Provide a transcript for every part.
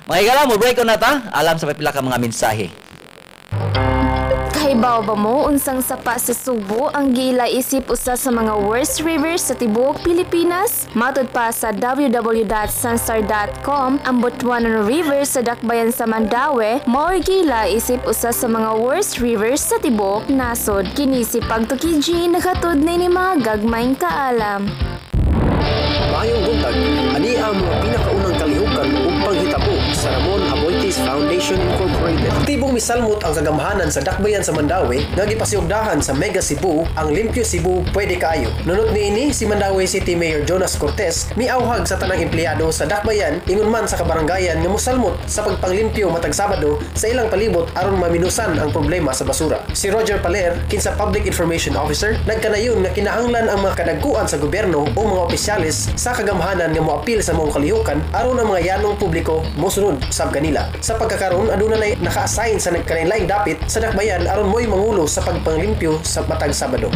Mga higala, mo break on na ta. Alam sa pipila ka mga mensahe. Kahibaw ba mo unsang sapa sa Subo ang gila isip usa sa mga worst rivers sa tibuok Pilipinas? Matod pa sa www.sunstar.com, ang Butuanan River sa dakbayan sa Mandaue mao gila isip usa sa mga worst rivers sa tibuok nasod. Kini si Pagtukiji nakatud ni mga gagmayng kaalam. Maayong buntag, ani ang mga pinakaunang kalihukan ug panghitabo sa Ramon Aboitiz Foundation Incorporated. Aktibong misalmot ang kagamhanan sa dakbayan sa Mandaue nga gipasiugdahan sa Mega Cebu ang Limpyo Cebu Pwede Kaayo. Nunot niini si Mandaue City Mayor Jonas Cortez miawhag sa tanang empleyado sa dakbayan ingon man sa kabaranggayan nga mosalmot sa pagpanglimpyo matag Sabado sa ilang palibot aron maminusan ang problema sa basura. Si Roger Paler, kinsa Public Information Officer, nagkanayon nga kinahanglan ang mga kadagkuan sa gobyerno o mga opisyalis sa kagamhanan nga moapil sa mga kalihukan aron ang mga yanong publiko mosunod sab kanila. Sa pagkakaroon aduna nay naka-assign sa nagkalain-laing dapit sa dakbayan aron mo'y mangulo sa pagpanglimpyo sa matag Sabado.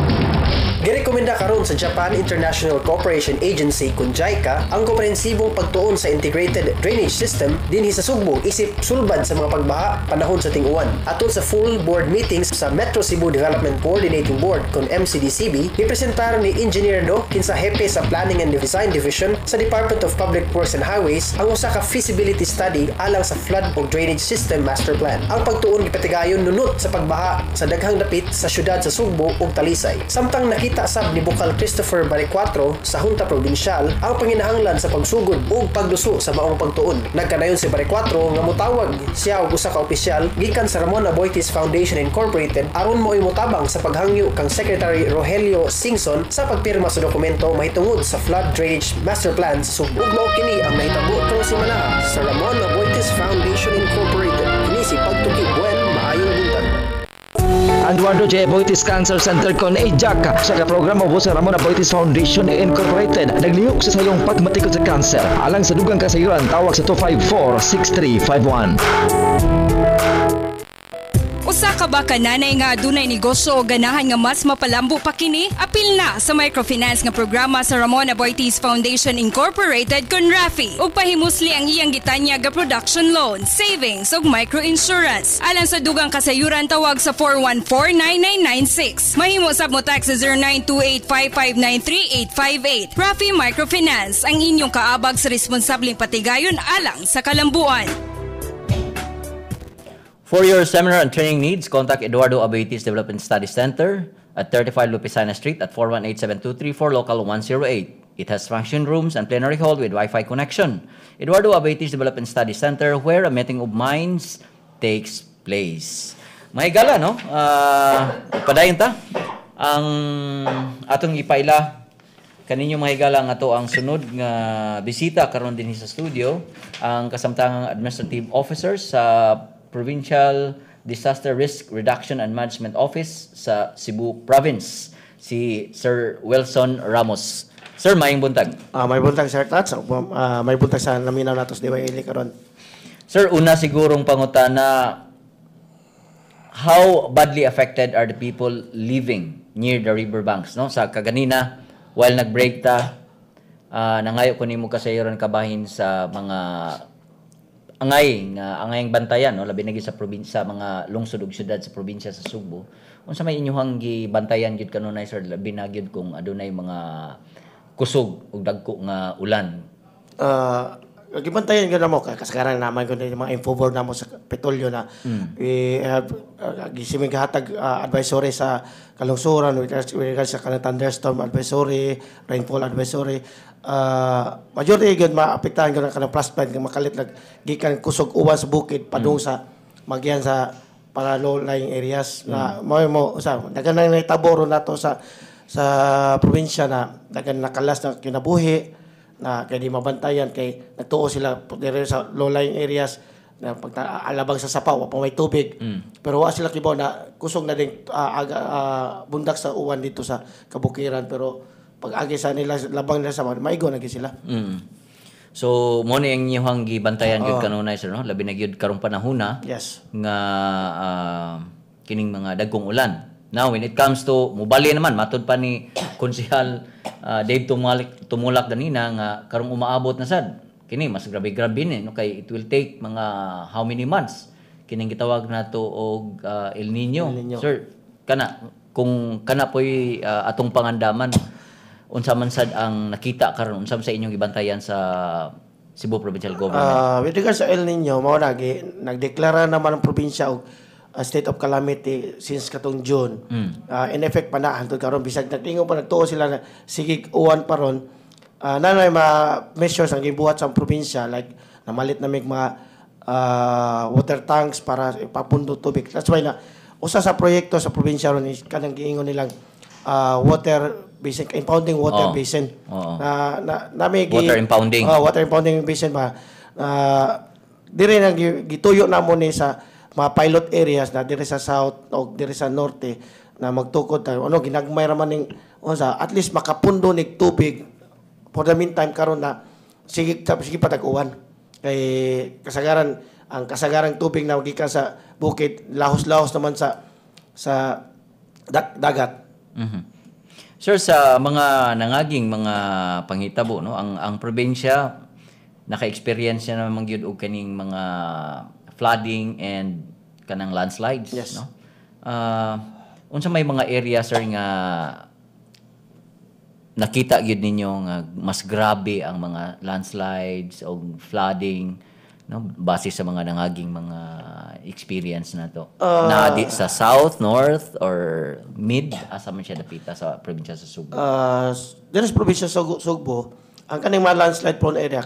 Girekomenda karon sa Japan International Cooperation Agency kun JICA ang komprehensibong pagtuon sa integrated drainage system dinhi sa Sugbo isip sulbad sa mga pagbaha panahon sa ting-uwan. Atol sa full board meetings sa Metro Cebu Development Coordinating Board kun MCDCB, gipresentar ni Engineer Do kinsa hepe sa Planning and Design Division sa Department of Public Works and Highways ang usa ka feasibility study alang sa flood o drainage system master plan. Ang pagtuon gipatigayon nunot sa pagbaha sa daghang dapit sa syudad sa Sugbo ug Talisay. Samtang nakita sab ni Bukal Christopher Baricuatro sa Junta Provincial ang panginahanglan sa pagsugod ug pagduso sa maong pagtuon. Nagkanayon si Baricuatro nga mutawag siya og usa ka opisyal gikan sa Ramon Aboitiz Foundation Incorporated aron mo'y mutabang sa paghangyo kang Secretary Rogelio Singson sa pagpirma sa dokumento mahitungod sa flood drainage master plan sa Sugbo. Ug mao kini ang nahitabo karong simana sa Ramon Aboitiz Foundation Incorporated. Kini si Pagtuki Buen, maayong buntag. Ang Eduardo J. Aboitiz Cancer Center kon EJAC sa programa po sa Ramon Aboitiz Foundation Incorporated naglihok sa sayong pagmatikod sa cancer alang sa dugang kasayuran tawag sa 254-6351. Usa ka ba kananay nga adunay negosyo o ganahan nga mas mapalambo pa kini? Apil na sa microfinance nga programa sa Ramon Aboitiz Foundation Incorporated kon Rafi ug pahimusli ang iyang gitanya ga production loan, savings ug microinsurance. Alang sa dugang kasayuran tawag sa 414-9996. Mahimo sab mo tax sa 0928-5593-858. Rafi Microfinance ang inyong kaabag sa responsableng patigayon alang sa kalambuan. For your seminar and training needs, contact Eduardo Aboitiz Development Study Center at 35 Lupisana Street at 418-7234 Local 108. It has function rooms and plenary hall with Wi-Fi connection. Eduardo Aboitiz Development Study Center, where a meeting of minds takes place. May gala, no? Padayon ta. Ang atong ipaila kaninyo mga higala nga to ang sunod nga bisita karon dinhi sa studio ang kasamtangang administrative officers sa Provincial Disaster Risk Reduction and Management Office sa Cebu Province, si Sir Wilson Ramos. Sir, mayong buntag. May buntag, Sir Tats. May buntag sa naminaw natos di Ili karon. Sir, una sigurong pangutana, how badly affected are the people living near the riverbanks? No? Sa kaganina, while nag-break ta, nangayo ko nimo kasayuran kabahin sa mga angayang bantayan, no, labi na sa probinsya, mga lungsod ug syudad sa probinsya sa Subo. Unsa may inyong gibantayan gyud kanunay, sir, labi na gyud kung adunay mga kusog ug dagko nga ulan? Gibantayan gyud mo kasagaran naman kun mga infoboard namo sa petrolyo na we have gisimig hatag advisory sa kalungsuran with regards sa kanang thunderstorm advisory, rainfall advisory. Majority gyud maapektahan gyud kanang plus point nga makalit gikan kusog uwan sa bukid padung sa magyan sa para low lying areas na mo sa dagan na nahitabo nato sa probinsya na dagan nakalas na kinabuhi na kay di mabantayan kay nagtuo sila dire sa low-lying areas na pagtaalabang sa sapaw pa may tubig pero wa sila kibaw na kusog na ding bundak sa uwan dito sa kabukiran pero pag agi sa nila labang nila sa maigo na sila. So mo ni ang inyong gibantayan gyud kanunay, sir, no, labi na gyud karong panahona. Yes, nga kining mga dagkong ulan. Now, when it comes to, mubali naman, matod pa ni Konsehal Dave Tumulak danina nga karong umaabot na sad. kini mas grabe-grabe ni no kay it will take mga how many months kining gitawag nato og El Nino. Sir, kung kana poy atong pangandaman unsa man sad ang nakita karon, unsa man sa inyong gibantayan sa Cebu Provincial Government? With regards sa El Nino, mao nagdeklara naman ang probinsya og state of calamity since katong June. In effect pa na hangtod karon bisag nagtingo pa nagtuo sila na sigig uwan pa ron. Nanay measures ang gibuhat sa probinsya like namalit na mga water tanks para ipapundo tubig. That's why na usa sa proyekto sa probinsya ron is kanang giingon nilang water basin, impounding water basin. Water impounding. Water impounding basin ba. Dire nang gituyo namo ni sa mga pilot areas na dire sa south o dire sa norte na magtukod tayo ginagmay ra man ning at least makapundo nig tubig for the meantime karon na sige patag-uwan kay kasagarang tubig na gikan sa bukid lahos-lahos naman sa dagat. Sir, sa mga nangaging mga panghitabo no ang probinsya naka-experience na naman gyud og kaning mga flooding and kanang landslides. Yes. No? Unsa may mga area, sir, nga nakita gyud ninyo nga mas grabe ang mga landslides o flooding, no? Base sa mga nangaging mga experience na to. Na di sa south, north, or mid, asa man siya napita sa probinsya sa Subo? There is probinsya sa Sugbo. Ang kaning mga landslide prone area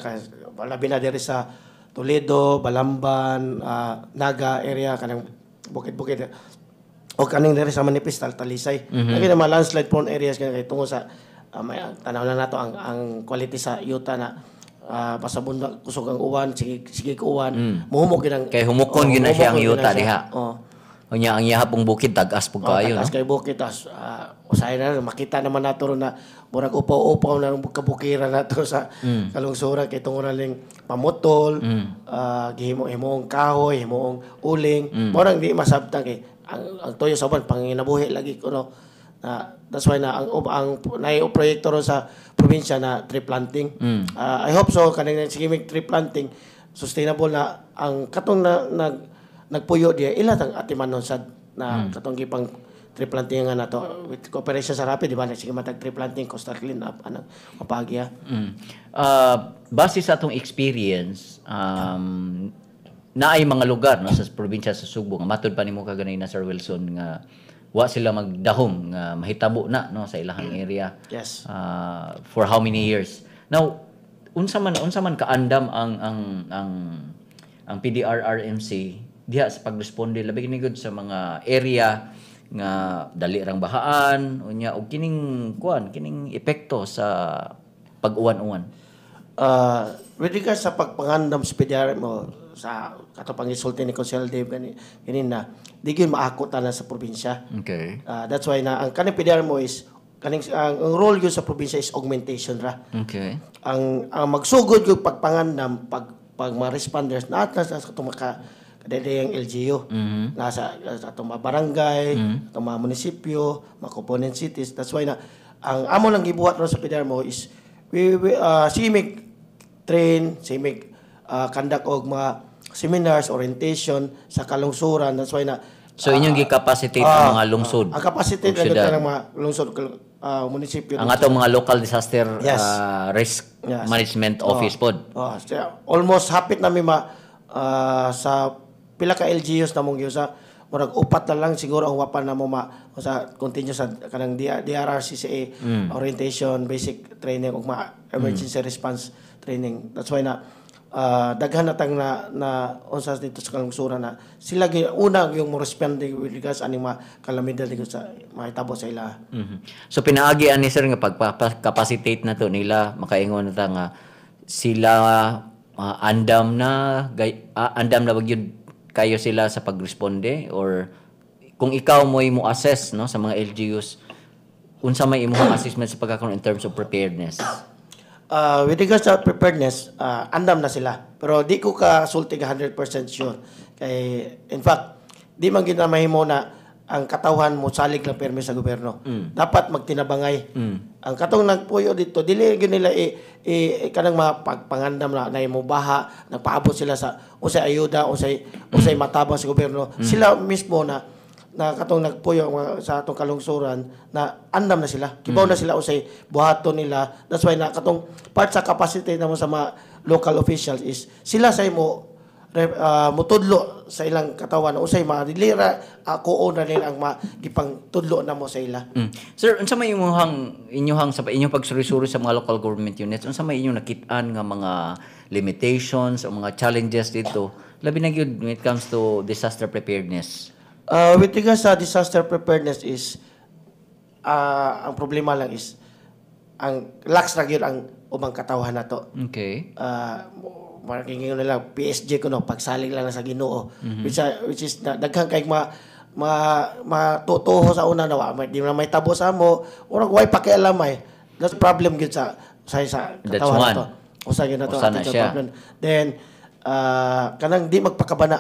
labi na diri sa Toledo, Balamban, Naga area kanang bukid-bukid o kaning diri sa Manipis, Talisay. Ang mga landslide prone areas kay tungo sa may tanaw na nato ang quality sa yuta na pasabunda kusog ang uwan, sige uwan, muhumog ginang kay humukon gyud na siya ang yuta diha. Unya ang yahapong bukid tagas pug kaayo, no? Tagas kay bukid usay na makita naman nato ron na murag upaw-upaw na kabukiran nato sa kalungsuran kay tungod ning pamutol, gihimo-himoong kahoy, himoong uling, murag di masabtan kay ang toyo sa uban panginabuhi lagi kuno. That's why na ang proyekto ron sa probinsya na tree planting. I hope so kaning sige tree planting sustainable na ang katong nagpuyo diya ilatang atimanon sad na katong gipang tree planting nga nato with cooperation sa Rapid, di ba? Sige matag tree planting, coastal clean up anang mapagya. Base sa atong experience, naay mga lugar no sa probinsya sa Subo nga matud pa nimo kaganay na Sir Wilson nga wa sila magdahom nga mahitabo na no sa ilahang area. Yes. For how many years? Now, unsa man kaandam ang PDRRMC diha sa pagresponde labi ni gud sa mga area nga dali rang bahaan unya og kining epekto sa pag-uwan-uwan. With regards sa pagpangandam sa PDRRM mo sa katong isulti ni Consel Dave ganin na di gyud maakot na sa probinsya. Okay. That's why na ang kaning PDRRM mo is ang role gyud sa probinsya is augmentation ra. Okay. Ang magsugod yung pagpangandam pag mga responders na sa katong kadayang LGU nasa atong mga barangay, atong mga munisipyo, mga component cities. That's why na ang amo lang gibuhat ron sa PDRRM is we CIMIC train, CIMIC conduct og mga seminars, orientation sa kalungsuran. That's why na so inyong gi-capacitate ang mga lungsod. Ang capacity ng mga lungsod munisipyo. Ang atong mga local disaster risk Yes. management office pod. Almost hapit na mi sa pila ka LGUs na mong sa murag upat na lang siguro ang wapan na mo sa continue sa kanang DRRCCA orientation, basic training ug emergency response training. That's why na daghan natang na unsa dito sa kalungsuran na sila una yung mo respond with regards aning mga kalamidad dito sa mahitabo sa ila. So pinaagi ani sir nga pagpa-capacitate na to nila makaingon na nga sila andam na bagyod kayo sila sa pagresponde or kung ikaw mo assess no sa mga LGUs unsa may imong assessment sa pagkakaroon in terms of preparedness? With regards to preparedness, andam na sila. Pero di ko ka sulti 100% sure. Kay in fact, di man gid na mahimo na ang katawan mo salig lang permi sa gobyerno. Dapat magtinabangay. Ang katong nagpuyo dito, dili gyud nila kanang mapagpangandam na mo baha, nagpaabot sila sa usay ayuda, usay matabang sa gobyerno. Sila mismo na katong nagpuyo sa atong kalungsuran na andam na sila. Kibaw na sila usay buhaton nila. That's why na katong part sa capacity namo sa mga local officials is sila say mo mutudlo sa ilang katawan usay madilira kuon na nila ang magipang tudlo na mo sa ila. Sir, unsa may inyong sa inyong pagsuri-suri sa mga local government units, unsa may inyong nakit-an nga mga limitations o mga challenges dito labi na gyud when it comes to disaster preparedness? With regards sa disaster preparedness is ang problema lang is ang lax ra gyud ang ubang katawan nato. Okay. Marking nila PSG ko no pagsalig lang sa Ginoo, which is daghang kay matutuho sa una na di na may tabo sa mo urag way pakialam ay that's problem gyud sa katawan nato. Usa gyud nato problem. Then kanang di magpakabana.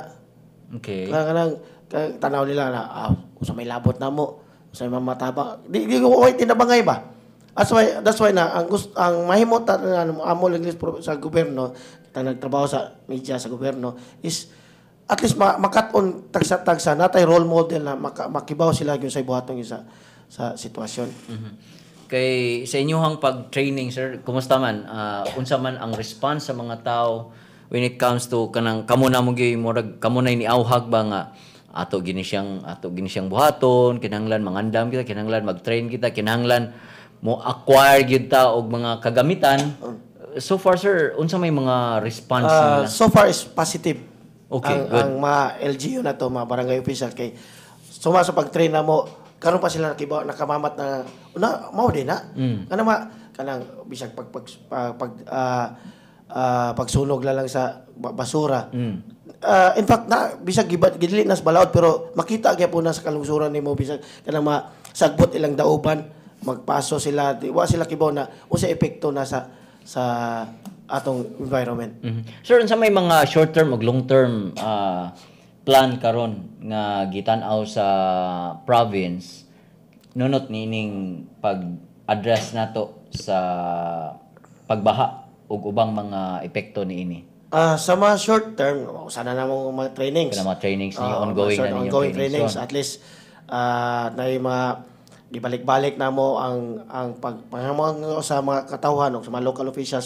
Okay. Kanang tanaw nila na usa may labot na mo, usa may mamataba. Di ko way tinabangay ba? That's why na ang mahimot amo lang sa gobyerno nagtrabaho sa media sa gobyerno is at least makat-on tagsa natay role model na makibaw sila gyud sa buhaton sa sitwasyon. Kay sa inyong pag-training sir, kumusta man unsa man ang response sa mga tao when it comes to kanang kamo na mo gyud murag kamo na ni awhag ba nga ato gini siyang buhaton, kinahanglan mangandam kita, kinahanglan mag-train kita, kinahanglan mo acquire gyud ta og mga kagamitan. So far sir, unsa may mga response nila? So far is positive. Okay, ang, good. Ang mga LGU na to, mga barangay official kay suma sa pag-train na mo, karon pa sila nakamamat na mao din na. Kanang bisag pagsunog lang sa basura. In fact bisag gidili nas balaod pero makita gyud po na sa kalungsuran nimo bisag kanang masagbot ilang dauban, magpaso sila, wa sila kibaw na unsa epekto na sa atong environment. Sir, unsa may mga short-term ug long-term plan karon nga gitan-aw sa province nunot nining pag-address nato sa pagbaha ug ubang mga epekto niini? Sa mga short term, sana na mga trainings. Kana mga trainings niyo ongoing na niyo trainings at least na yung mga ibalik-balik na mo ang pagpanghamon sa mga katawhan o sa mga local officials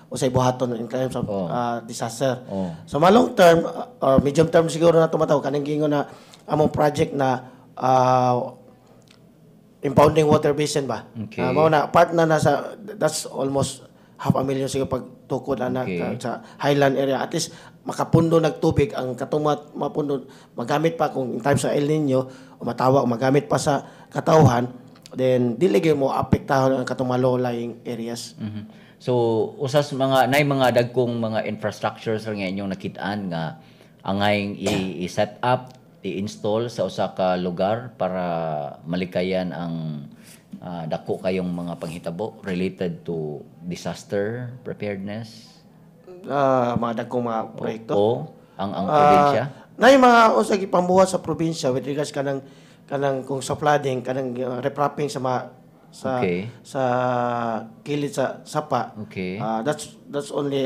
usay buhaton in terms of disaster. So mga long term or medium term siguro na tumataw kaning gingon na among project na impounding water basin ba. Okay. Mao na part na nasa that's almost 500,000 siguro pagtukod na sa highland area at least makapundo nagtubig ang katong mapundo magamit pa kung in time sa El Nino o matawag magamit pa sa katawhan then dili gyud mo apektahon ang katong low-lying areas. So usas mga dagkong mga infrastructures nga inyong nakit-an nga angay i-set up, i-install sa usa ka lugar para malikayan ang dako kayong mga panghitabo related to disaster preparedness. Mga dagkong mga proyekto. Ang probinsya. Na yung mga usag ipambuhat sa probinsya with regards kanang kung sa flooding kanang repropping sa kilid sa sapa. Okay. That's only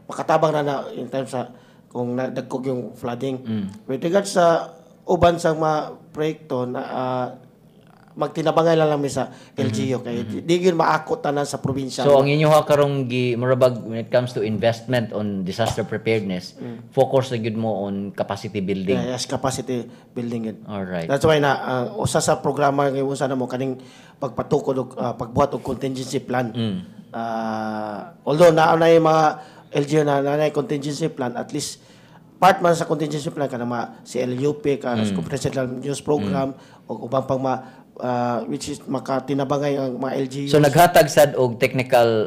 makatabang na in terms sa kung nagdagkog yung flooding. With regards sa uban sa mga proyekto na magtinabangay lang sa LGU kay di gyud maakot tanan sa probinsya. So ang inyo karong murabag when it comes to investment on disaster preparedness, focus na gyud mo on capacity building. Yes, capacity building yun. All right. That's why na usa sa programa nga usa na mo kaning pagpatukod og pagbuhat og contingency plan. Although na yung mga LGU na contingency plan, at least part man sa contingency plan kana si LUP ka sa Comprehensive News Program o ubang pang which is makatinabangay ang mga LGUs. So naghatag sad og technical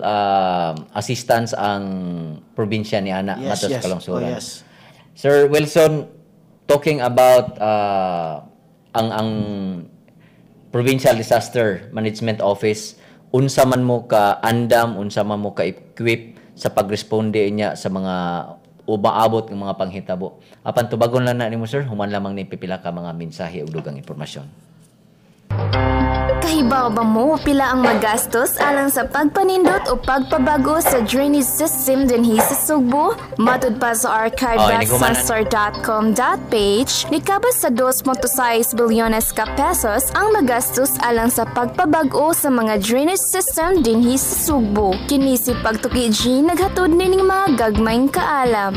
assistance ang probinsya ni ana ngadto sa Kalungsuran. Yes. Sir Wilson, talking about ang Provincial Disaster Management Office, unsa man mo ka andam, unsa man mo ka equip sa pagresponde niya sa mga o maabot ng mga panghitabo. Apan tubagon lang na nimo sir, human lamang ni pipila ka mga mensahe ug dugang impormasyon. Kahibaw ba mo pila ang magastos alang sa pagpanindot o pagpabago sa drainage system dinhi sa Sugbo? Matud pa sa archive.sansor.com.ph, nikabas sa 2.6 bilyones ka pesos ang magastos alang sa pagpabago sa mga drainage system dinhi sa Sugbo. Kini si Pagtuki naghatod nining mga gagmayng kaalam.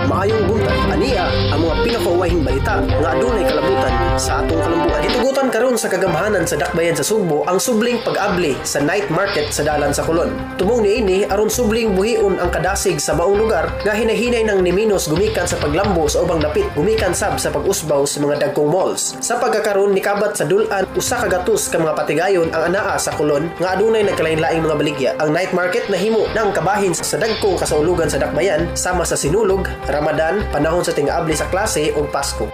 Maayong buntag, ania ang mga pinakauwahing balita nga adunay kalabutan sa atong kalambuan. Hitugutan karon sa kagamhanan sa dakbayan sa Sugbo ang subling pag-abli sa night market sa dalan sa Colon. Tumong niini aron subling buhion ang kadasig sa maong lugar nga hinahinay ng niminos gumikan sa paglambo sa ubang dapit, gumikan sab sa pag-usbaw sa mga dagkong malls. Sa pagkakaron nikabat sa dulan usa ka gatos ka mga patigayon ang anaa sa Colon nga adunay nagkalain-laing mga baligya. Ang night market nahimo ng kabahin sa dagkong kasaulugan sa dakbayan sama sa Sinulog, Ramadan, panahon sa ting-abli sa klase o Pasko.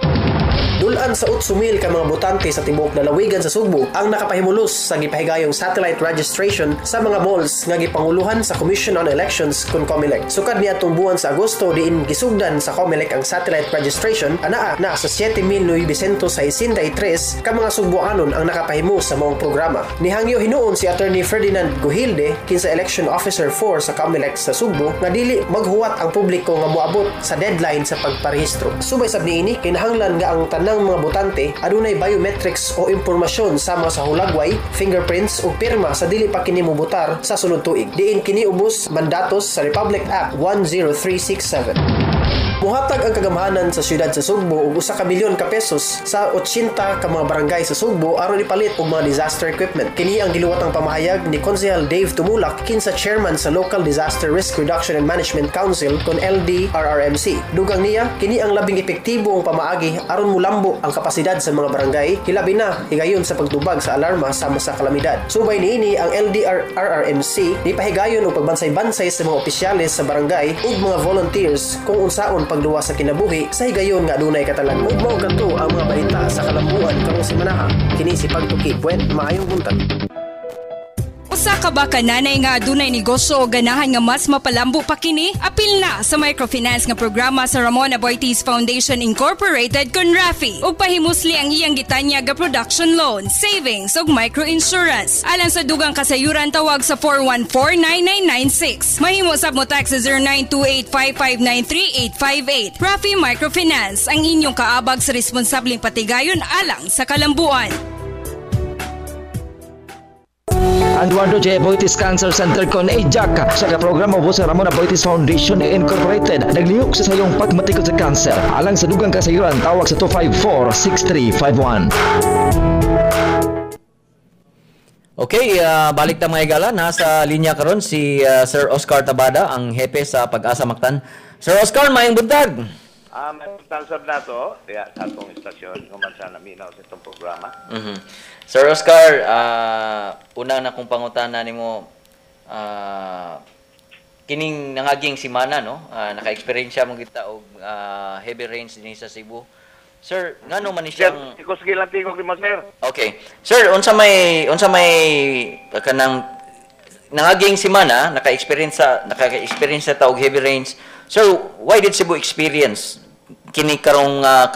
Dulan sa 8,000 ka mga botante sa tibok lalawigan sa Sugbo ang nakapahimulos sa gipahigayong satellite registration sa mga malls nga gipanguluhan sa Commission on Elections kun COMELEC. Sukad niadtong buwan sa Agosto diin gisugdan sa COMELEC ang satellite registration, anaa na sa 7,963 ka mga Sugboanon ang nakapahimo sa maong programa. Nihangyo hinuon si Attorney Ferdinand Guhilde kinsa Election Officer 4 sa COMELEC sa Sugbo nga dili maghuwat ang publiko nga moabot sa deadline sa pagparehistro. Subay sab niini kinahanglan nga ang tanang mga botante adunay biometrics o impormasyon sama sa hulagway, fingerprints o pirma sa dili pa kini mobutar sa sunod tuig. Diin kini ubos mandatos sa Republic Act 10367. Muhatag ang kagamhanan sa siyudad sa Sugbo og 1 ka milyon ka pesos sa 80 ka mga barangay sa Sugbo aron ipalit og mga disaster equipment. Kini ang giluwatang pamahayag ni Konsehal Dave Tumulak kinsa chairman sa Local Disaster Risk Reduction and Management Council kon LDRRMC. Dugang niya, kini ang labing epektibo ang pamaagi aron mulambo ang kapasidad sa mga barangay hilabi na higayon sa pagtubag sa alarma sama sa kalamidad. Subay niini ang LDRRMC ni pahigayon og pagbansay-bansay sa mga opisyales sa barangay ug mga volunteers kung unsaon pagluwas sa kinabuhi sa higayon nga adunay katalan. Ug mao kadto ang mga balita sa kalambuan karong semana. Kini si Pagtuki, maayong buntag. Usa ka ba kananay nga adunay negosyo o ganahan nga mas mapalambo pa kini? Apil na sa microfinance nga programa sa Ramon Aboitiz Foundation Incorporated kon Rafi ug pahimusli ang iyang gitanya nga production loan, savings ug microinsurance. Alang sa dugang kasayuran tawag sa 414-9996. Mahimo sab mo tax sa 0928-5593858. Rafi Microfinance ang inyong kaabag sa responsableng patigayon alang sa kalambuan. Ang Eduardo J. Aboitiz Cancer Center kon EJAC sa programa sa Ramon Aboitiz Foundation Incorporated naglihok sa sayong pagmatikod sa cancer. Alang sa dugang kasayuran tawag sa 254-6351. Okay, balik ta mga igala. Nasa linya karon si Sir Oscar Tabada, ang hepe sa Pag-asa Mactan. Sir Oscar, mayong buntag. May pagtansab na to, sa atong istasyon, kuman sa naminaw sa itong programa. Sir Oscar, una na kong pangutana nimo, kining nangaging simana, no? Naka-experience mo kita og heavy rains din sa Cebu. Sir, ngano man ni siyang Sir, sige lang tingog ni mo, sir. Okay. Sir, unsa may kanang nangaging simana, naka-experience sa ta og heavy rains. Sir, why did Cebu experience kini karon nga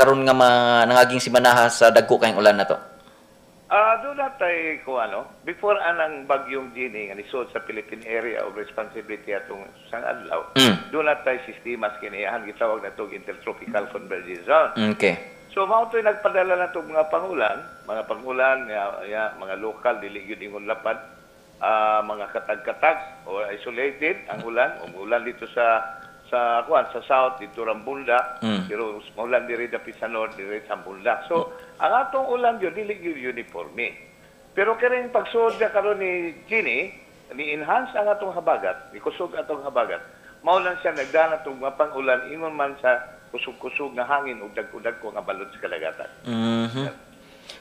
nangaging simanaha sa dagko kayong ulan na to? Doon natay ko before anang bagyong Gini nga nisod sa Philippine Area of Responsibility atong sang adlaw. Doon natay sistemas kiniyahan gitawag na tog Intertropical Convergence Zone. Okay. So mao to'y nagpadala na tog mga pangulan mga lokal dili gyud ingon lapad, mga katag-katag o isolated ang ulan, umulan dito sa south dito Rambunda, pero maulan diri dapit sa north diri sa Rambunda. So ang atong ulan yo dili gyud uniforme. Pero kining pagsuod na karon ni Gini, ni enhance ang atong habagat, ni kusog atong habagat. Mao lang siya nagdana tong mga pang-ulan ingon man sa kusog-kusog nga hangin ug dagko nga balod sa kadagatan.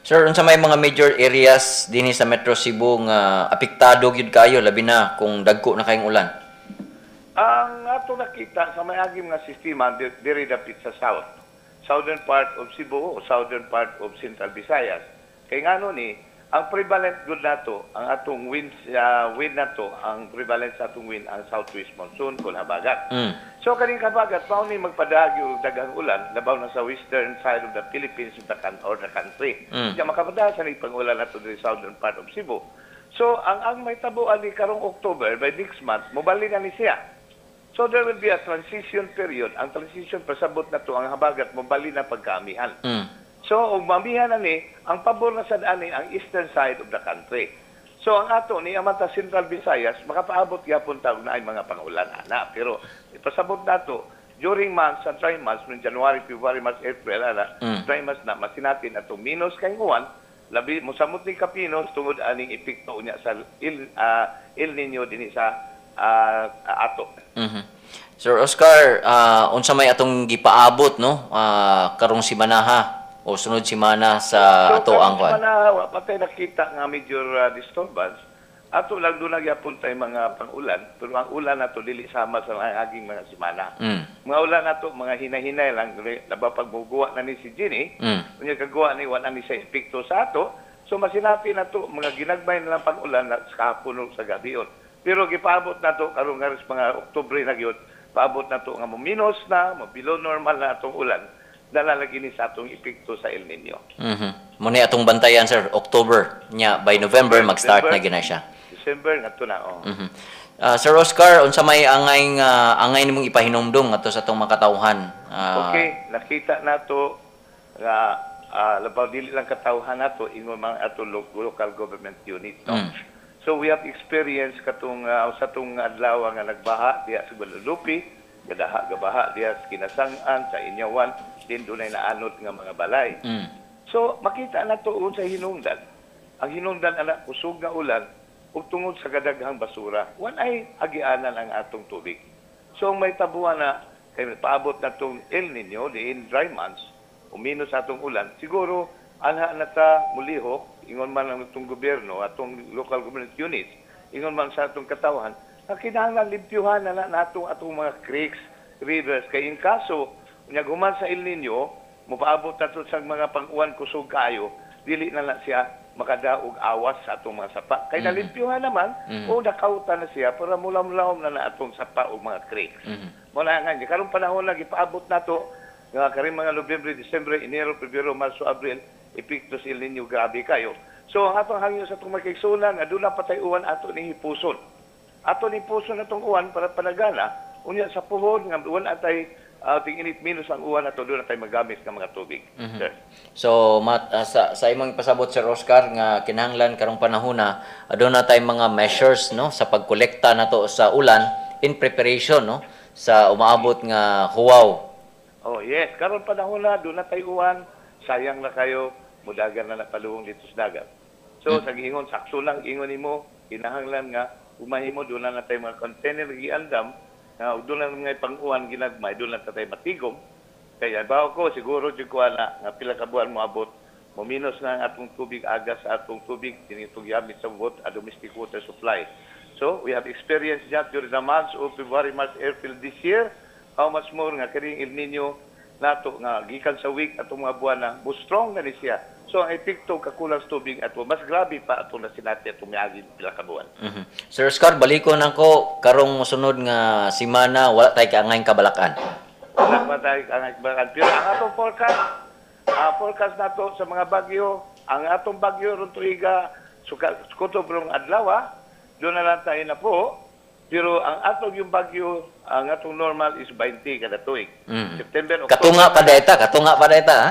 Sir, unsa may mga major areas dinhi sa Metro Cebu nga apektado gyud kayo labi na kung dagko na kayong ulan? Ang ato nakita sa mayagim nga sistema diri dapit sa southern part of Cebu o southern part of Central Visayas. Kay ngano ni ang prevalent good nato, ang atong wind nato, ang prevalent sa atong wind ang southwest monsoon kung habagat. So kaning habagat mao ni magpadagi og daghang ulan labaw na sa western side of the Philippines or the country. Kaya makapadasa ni pangulan nato sa southern part of Cebu. So ang may tabuan ni karong October by next month mobalik na ni siya. So there will be a transition period. Ang transition pasabot na to ang habagat mobalik na pagkaamihan. So, og mamihan na ni, ang pabor na sa daan ni ang eastern side of the country. So, ang ato ni Amata Central Visayas, makapaabot yapon tawag na ay mga pangulan ana. Pero, ipasabot na to, during months and trimmonths, from January, February, March, April, trimmonths na, masinatin atong minus kay uwan, labi, musamot ni Kapinos, tungod aning epekto niya sa El Nino din sa ato. Sir Oscar, unsa may atong gipaabot no? Karong simanaha o sunod simana sa ato ang kwan. So, patay nakita nga major disturbance. Ato lang doon nagyapon tayo mga pang-ulan. Pero ang ulan na to dili sama sa aging mga simana. Mga ulan na to, mga hinay-hinay lang. Laba pag muguwa na ni si Ginny, kung kagawa ni wala ni sa epekto sa ato, so masinapi na to, mga ginagbay na lang pang-ulan na sa kahapon sa gabi yun. Pero gipaabot na to, karong nga mga Oktubre na yun, paabot na to nga minus na, below normal na atong ulan. Dalalagi ni sa atong epekto sa El Nino. Muna atong bantayan, sir, October niya, by November, mag-start na gina siya. December, nga to na, Sir Oscar, unsa may angay nimong ipahinumdum ato sa atong makatawhan? Okay, nakita nato nga labaw dili lang katawhan nato ingon mga ato local government unit, no? So we have experience katong sa tong adlaw nga nagbaha diha sa Guadalupe, gabaha diha sa Kinasangan, sa Inyawan, din dunay naanod nga mga balay. So makita na to sa hinungdan. Ang hinungdan ana kusog nga ulan ug tungod sa kadaghang basura, wan ay agianan ang atong tubig. So may tabuan na kay paabot na tong El Nino in dry months, uminos atong ulan, siguro anha na ta mulihok ingon man ang atong gobyerno, atong local government units, ingon man sa atong katawhan, na kinahanglan limpyuhan na natong atong mga creeks, rivers kay in kaso nya guman sa El Nino mopaabot na to sa mga pang-uwan kusog kayo, dili na siya makadaog awas sa atong mga sapa. Kay nalimpyuhan naman o nakautan na siya para mulam-mulam na atong sapa o mga creeks. Muna nga karong panahon na gipaabot nato nga karing mga Nobyembre, Disyembre, Enero, Pebrero, Marso, Abril, epekto sa El Nino grabe kayo. So ang atong hangyo sa itong magkaigsunan, nga doon na patay uwan ato ni hipuson. Ato ni hipuson na itong uwan para panagana, unya sa puhod, nga uwan atay init minus ang uwan ato, doon na tayo magamit ng mga tubig. Sir. So, sa imong ipasabot, Sir Oscar, nga kinahanglan karong panahon na, doon na tayo mga measures no, sa pagkolekta na to sa ulan in preparation no, sa umaabot nga huwaw. Oh yes, karon panahon na, doon na tayo uwan, sayang na kayo, mudagan na napaluhong dito sa dagat. So, sa giingon, sakso lang ingon nimo, kinahanglan nga, umahimo doon na tayo mga container giandam, doon na nga pang-uwan ginagmay, doon na tayo matigom. Kaya bago ko, siguro dyan ko nga pila ka buwan mo abot, muminos na ang atong tubig, agas sa atong tubig, tinitong gamit sa bot, a domestic water supply. So, we have experienced that during the months of February, March, April this year. How much more nga karing El Nino nato nga gikan sa week atong mga buwan na mo strong na ni siya. So ang epekto kakulang sa tubig ato mas grabe pa ato na sinati atong miagi pila ka buwan. Sir Oscar, balikon nako karong sunod nga semana wala tay kaangay kabalakan. Wala pa tay kaangay kabalakan. Pero ang atong forecast nato sa mga bagyo, ang atong bagyo ron tuiga sukotobrong adlaw, doon na lang tayo na po. Pero ang atong yung bagyo, ang atong normal is 20 kada tuig. September, October. Katunga pa data, ha?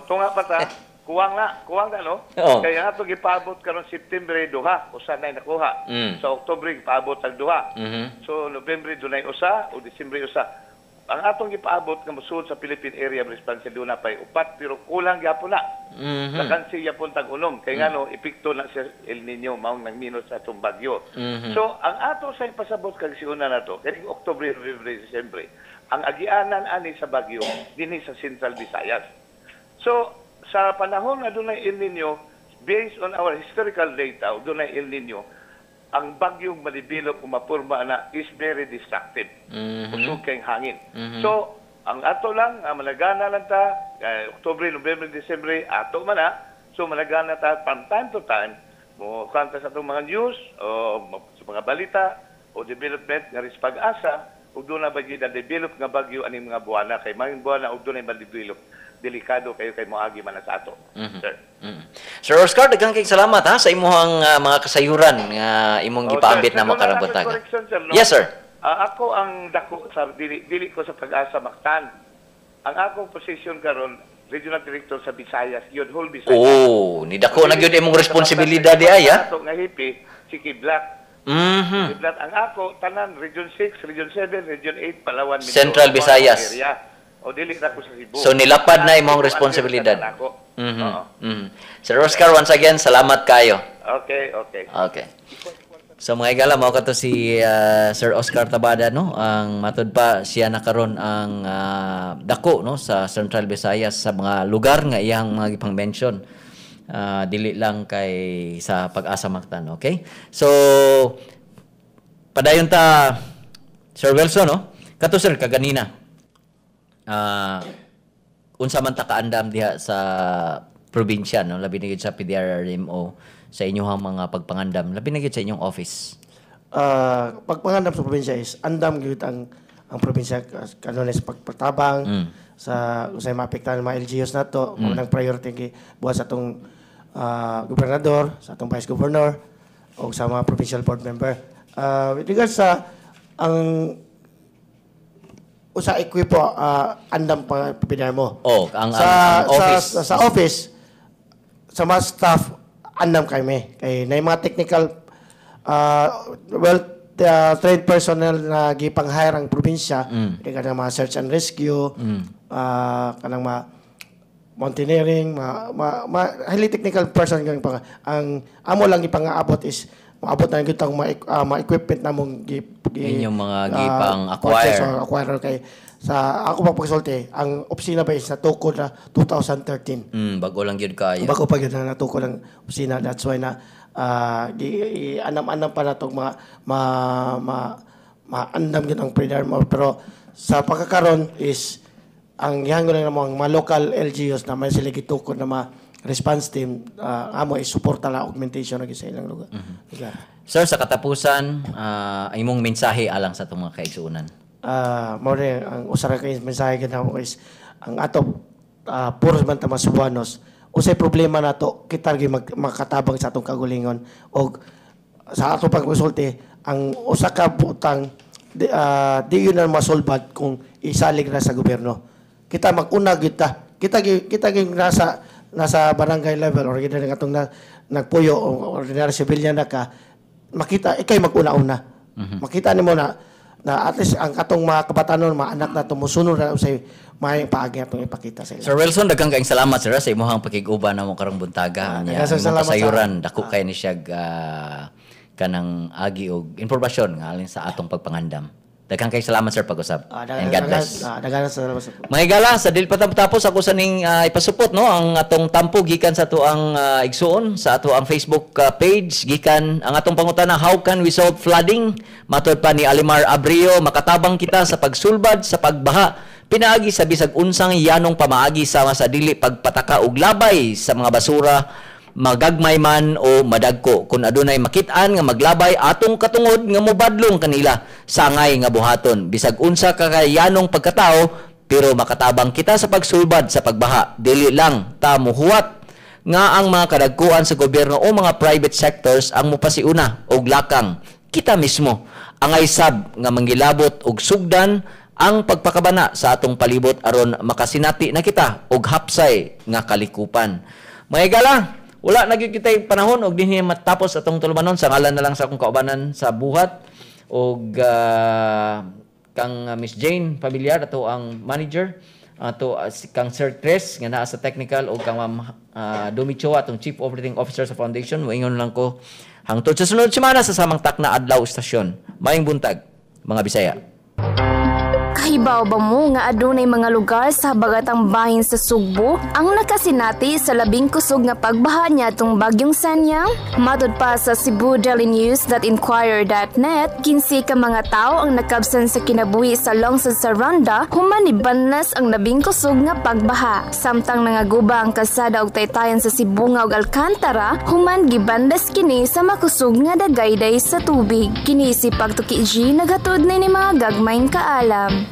Tunga pa ta. Kuwang na, no? Oo. Kaya ang atong ipaabot karon September duha, usa na nakuha. Sa October ipaabot ang duha. So November dunay usa o December usa. Ang atong ipaabot nga mosuod sa Philippine Area of Responsibility doon na pa'y upat, pero kulang gyapon na. Nakansi gyapon tag-unom. Kaya nga no, epekto na sa El Nino, maong nagminus sa itong bagyo. So, ang ato sa ipasabot kag siuna na to, kaya October, November, December, ang agianan ani sa bagyo, dinhi sa Central Visayas. So, sa panahon na doon El Nino, based on our historical data, doon El Nino, ang bagyong malibilog o mapurma na is very destructive. Usog kayong hangin. So, ang ato lang, managana lang ta, October, November, December, ato man na. So malagana ta from time to time mo kanta sa itong mga news o sa mga balita o development nga ris pag-asa ug doon na bagyo na develop nga bagyo ani mga buwana kay mga buwana ug doon na develop delikado kayo kay moagi man sa ato. Sir. Sir Oscar, daghang kay salamat ha sa imong mga kasayuran nga imong gipaambit na mo karong buntaga. Yes sir. Ako ang dako sa dili ko sa pag-asa Mactan. Ang akong position karon Regional Director sa Visayas, yun whole Visayas. Oh, ni dako na gyud imong responsibilidad di ay ha. Ato nga hipi si Kidlat. Kidlat ang ako tanan Region 6, Region 7, Region 8, Palawan, Mindoro, Central Visayas. O dili na ko sa Cebu. So nilapad na imong responsibilidad. Sir Oscar, once again, salamat kayo. Okay. So mga igala, mao kato si Sir Oscar Tabada, no? Ang matud pa siya na karon ang dako, no, sa Central Visayas sa mga lugar nga iyang mga gipang mention. Dili lang kay sa Pag-asa Mactan, okay? So padayon ta Sir Wilson, no? Kato sir kaganina. Unsa man ta kaandam diha sa probinsya, no? Labi na gyud sa PDRRMO sa inyong mga pagpangandam, labi na gyud sa inyong office. Pagpangandam sa probinsya is andam gyud ang probinsya kanones pagpatabang sa usay maapektahan ng mga LGUs nato, unang priority kay buhat sa atong gobernador, sa atong vice governor o sa mga provincial board member. With regards sa ang usa ekwipo andam pa pipidar mo. Ang office. Sa office sa mga staff andam kami kay na mga technical trained personnel na gipang-hire ang probinsya, kanang mga search and rescue, kanang mga mountaineering, highly technical person ang amo lang ipang-aabot is maabot na gyud ang mga equipment namong inyong mga gipang-acquire kay sa ako pagpasulti ang opisina ba is natukod na 2013. Bago lang gyud kayo. Bago pa gyud na natukod ang opisina, that's why na anam-anam pa na itong maandam yun ang pre-dar mo. Pero sa pagkakaroon is, ang ihango lang ng mga local LGUs na may sila gitukod na mga response team, amo is suporta la augmentation na sa ilang lugar. Sir, sa katapusan, ay mong mensahe alang sa itong mga kaigsuunan. More, ang usara kayo mensahe ganda mo is, ang ato, puros man ta masubuanos, usay problema nato kita gi makatabang sa atong kagulingon og sa atong pagkonsulti ang usa ka butang di yun na masolbad kung isalig na sa gobyerno. Kita mag-una kita gi nasa barangay level or kita atong nagpuyo o ordinary civilian na ka makita ikay mag-una-una. Makita nimo na at least ang katong mga kabatanon, mga anak na tumusunod na usay may paagi atong ipakita sa ila. Sir Wilson, daghang kaayong salamat sir sa imong pakig-uban namo karong buntaga. Kasayuran dako kay ni siya kanang agi og impormasyon nga alin sa atong pagpangandam. Daghang kaayong salamat sir pag-usab. And God bless. Daghang salamat sir. Mga igala, sa dili pa tapos ako sa ning ipasupot, no, ang atong tampo gikan sa ato ang igsuon sa ato ang Facebook page gikan ang atong pangutana, how can we solve flooding? Matod pa ni Alimar Abrio, makatabang kita sa pagsulbad sa pagbaha. Pinaagi sa bisag unsang yanong pamaagi sama sa dili pagpataka og labay sa mga basura, magagmay man o madagko. Kung adunay makit-an nga maglabay atong katungod nga mobadlong kanila sangay nga buhaton. Bisag unsa ka yanong pagkatao pero makatabang kita sa pagsulbad sa pagbaha. Dili lang ta muhuwat nga ang mga kadagkuan sa gobyerno o mga private sectors ang mupasiuna og lakang kita mismo angay sab nga manggilabot og sugdan ang pagpakabana sa atong palibot aron makasinati na kita og hapsay nga kalikupan. Mga igala, wala na gyud kitay panahon og dinhi matapos atong tulumanon sa ngalan na lang sa akong kaubanan sa buhat og kang Miss Jane Familiar ato ang manager ato kang Sir Chris nga naa sa technical og kang Ma'am Domicho atong Chief Operating Officer sa foundation. Moingon lang ko hangtod sa sunod semana sa samang takna adlaw istasyon. Maayong buntag mga Bisaya. Ibaw ba mo nga adunay mga lugar sa habagatang bahin sa Sugbo ang nakasinati sa labing kusog nga pagbaha niadtong bagyong Sanyang? Matud pa sa Cebu Daily News.inquirer.net, 15 ka mga tao ang nakabsan sa kinabuhi sa lungsod sa Ronda human nibanlas ang labing kusog nga pagbaha. Samtang nangaguba ang kalsada og taytayan sa Sibunga ug Alcantara human gibandas kini sa makusog nga dagayday sa tubig. Kini si Pagtuki G naghatod na ni mga gagmayng kaalam.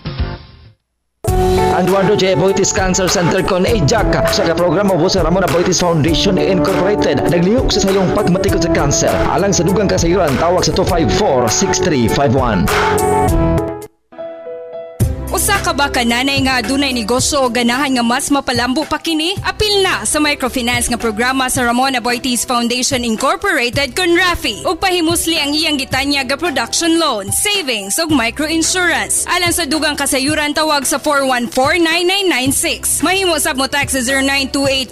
Ang Eduardo J. Boitis Cancer Center kon Jack sa programa po sa Ramon Boitis Foundation Incorporated naglihok sa sayong pagmatikot sa cancer. Alang sa dugang kasayuran tawag sa 254-6351. Usa ka ba kananay nga adunay negosyo o ganahan nga mas mapalambo pa kini? Apil na sa microfinance nga programa sa Ramon Boitis Foundation Incorporated kon Rafi ug pahimusli ang iyang gitanya nga production loan, savings ug microinsurance. Alang sa dugang kasayuran tawag sa 414-9996. Mahimo sab mo tax sa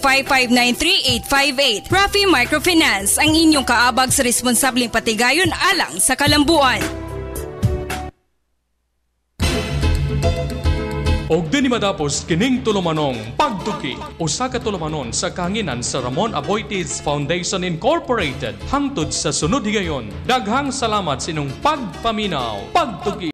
0928-5593858. Rafi Microfinance ang inyong kaabag sa responsableng patigayon alang sa kalambuan. Og din madapos kining tulumanong pagtuki usa ka tulumanon sa kahanginan sa Ramon Boitis Foundation Incorporated hangtod sa sunod higayon. Daghang salamat sa inyong pagpaminaw. Pagtuki.